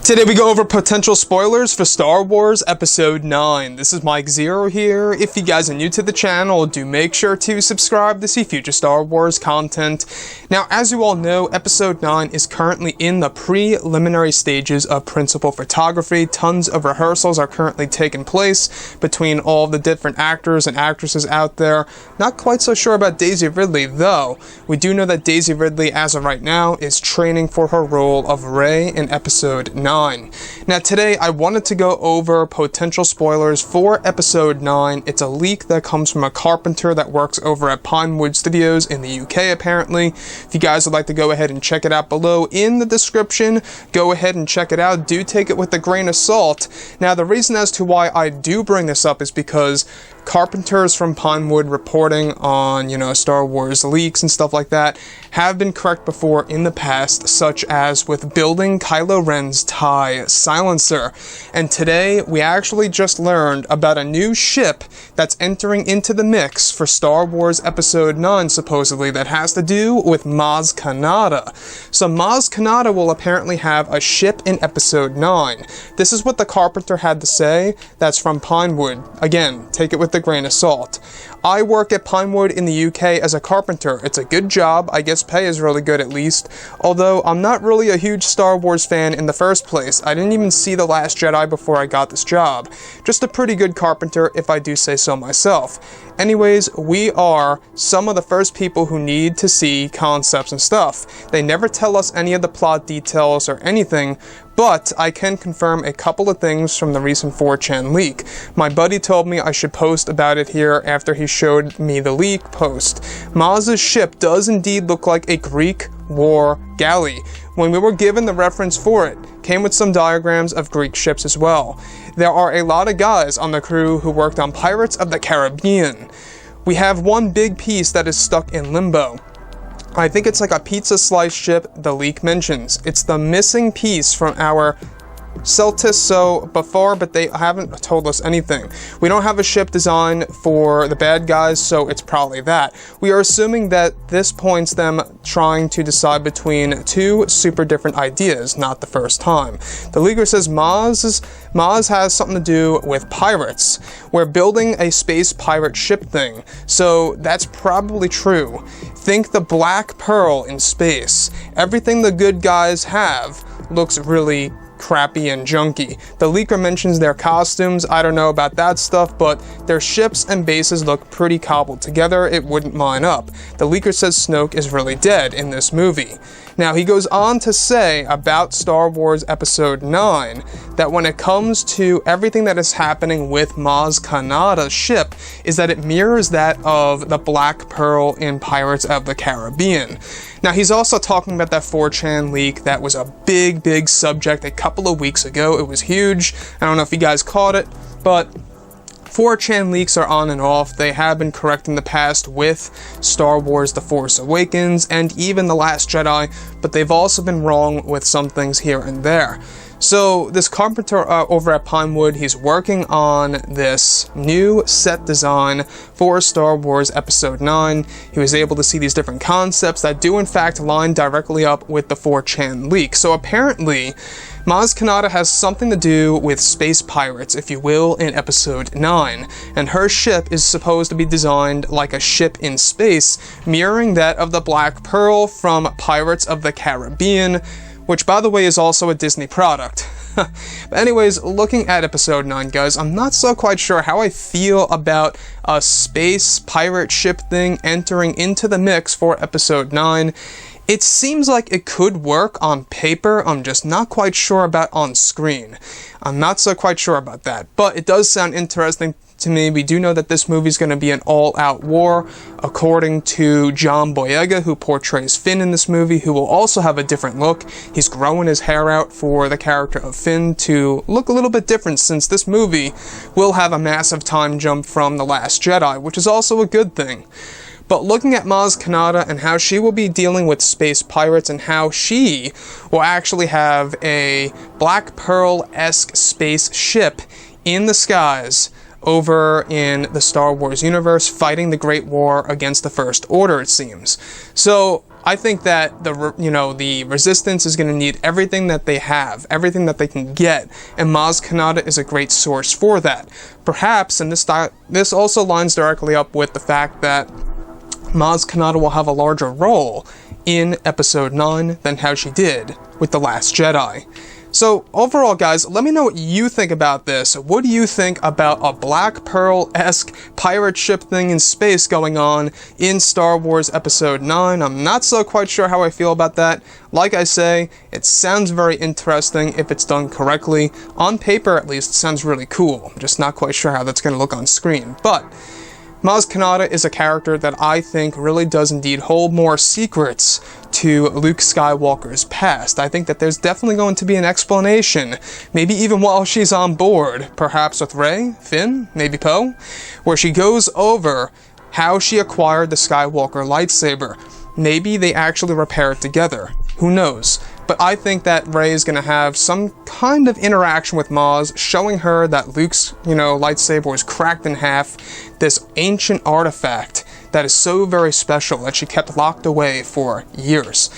Today we go over potential spoilers for Star Wars Episode 9. This is Mike Zero here. If you guys are new to the channel, do make sure to subscribe to see future Star Wars content. Now, as you all know, Episode 9 is currently in the preliminary stages of principal photography. Tons of rehearsals are currently taking place between all the different actors and actresses out there. Not quite so sure about Daisy Ridley, though. We do know that Daisy Ridley, as of right now, is training for her role of Rey in Episode 9. Now today I wanted to go over potential spoilers for Episode 9. It's a leak that comes from a carpenter that works over at Pinewood Studios in the UK apparently. If you guys would like to go ahead and check it out below in the description, go ahead and check it out. Do take it with a grain of salt. Now the reason as to why I do bring this up is because carpenters from Pinewood reporting on, Star Wars leaks and stuff like that have been correct before in the past, such as with building KYLO REN'S TIE silencer. And today, we actually just learned about a new ship that's entering into the mix for Star Wars Episode 9, supposedly, that has to do with Maz Kanata. So Maz Kanata will apparently have a ship in Episode 9. This is what the carpenter had to say. That's from Pinewood. Again, take it with a grain of salt. I work at Pinewood in the UK as a carpenter. It's a good job. I guess pay is really good at least. Although I'm not really a huge Star Wars fan in the first place. I didn't even see The Last Jedi before I got this job. Just a pretty good carpenter if I do say so myself. Anyways, we are some of the first people who need to see concepts and stuff. They never tell us any of the plot details or anything, but I can confirm a couple of things from the recent 4chan leak. My buddy told me I should post about it here after he showed me the leak post. Maz's ship does indeed look like a Greek war galley. When we were given the reference for it, came with some diagrams of Greek ships as well. There are a lot of guys on the crew who worked on Pirates of the Caribbean. We have one big piece that is stuck in limbo. I think it's like a pizza slice ship the leak mentions. It's the missing piece from our Celtis before, but they haven't told us anything. We don't have a ship design for the bad guys, so it's probably that. We are assuming that this points them trying to decide between two super different ideas, not the first time. The leaker says Maz has something to do with pirates. We're building a space pirate ship thing, so that's probably true. Think the Black Pearl in space. Everything the good guys have looks really crappy and junky. The leaker mentions their costumes. I don't know about that stuff, but their ships and bases look pretty cobbled together. It wouldn't line up. The leaker says Snoke is really dead in this movie. Now, he goes on to say about Star Wars Episode 9 that when it comes to everything that is happening with Maz Kanata's ship is that it mirrors that of the Black Pearl in Pirates of the Caribbean. Now, he's also talking about that 4chan leak that was a big subject a couple of weeks ago. It was huge. I don't know if you guys caught it, but 4chan leaks are on and off. They have been correct in the past with Star Wars The Force Awakens and even The Last Jedi, but they've also been wrong with some things here and there. So this carpenter over at Pinewood, he's working on this new set design for Star Wars Episode 9. He was able to see these different concepts that do in fact line directly up with the 4chan leak. So apparently, Maz Kanata has something to do with space pirates, if you will, in Episode 9, and her ship is supposed to be designed like a ship in space, mirroring that of the Black Pearl from Pirates of the Caribbean, which, by the way, is also a Disney product. But anyways, looking at Episode 9, guys, I'm not so quite sure how I feel about a space pirate ship thing entering into the mix for Episode 9. It seems like it could work on paper. I'm just not quite sure about on screen. I'm not so quite sure about that, but it does sound interesting to me. We do know that this movie is going to be an all-out war, according to John Boyega, who portrays Finn in this movie, who will also have a different look. He's growing his hair out for the character of Finn to look a little bit different, since this movie will have a massive time jump from The Last Jedi, which is also a good thing. But looking at Maz Kanata and how she will be dealing with space pirates and how she will actually have a Black Pearl-esque space ship in the skies over in the Star Wars universe fighting the Great War against the First Order, it seems. So I think that the Resistance is going to need everything that they have, everything that they can get, and Maz Kanata is a great source for that. Perhaps, and this also lines directly up with the fact that Maz Kanata will have a larger role in Episode 9 than how she did with The Last Jedi. So, overall, guys, let me know what you think about this. What do you think about a Black Pearl-esque pirate ship thing in space going on in Star Wars Episode 9? I'm not so quite sure how I feel about that. Like I say, it sounds very interesting if it's done correctly. On paper, at least, it sounds really cool. I'm just not quite sure how that's going to look on screen. But Maz Kanata is a character that I think really does indeed hold more secrets to Luke Skywalker's past. I think that there's definitely going to be an explanation, maybe even while she's on board, perhaps with Rey, Finn, maybe Poe, where she goes over how she acquired the Skywalker lightsaber. Maybe they actually repair it together. Who knows? But I think that Rey is going to have some kind of interaction with Maz, showing her that Luke's, lightsaber was cracked in half, this ancient artifact that is so very special that she kept locked away for years.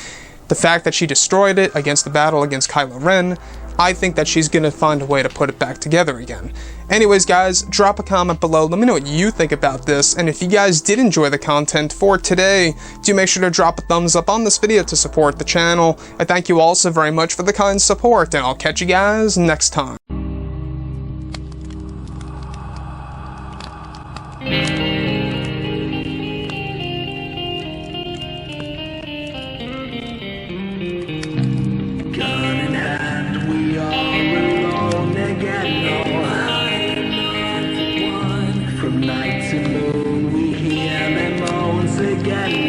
The fact that she destroyed it against the battle against KYLO Ren, I think that she's going to find a way to put it back together again. Anyways, guys, drop a comment below. Let me know what you think about this. And if you guys did enjoy the content for today, do make sure to drop a thumbs up on this video to support the channel. I thank you all so very much for the kind support, and I'll catch you guys next time. Night to moon, we hear them moans again.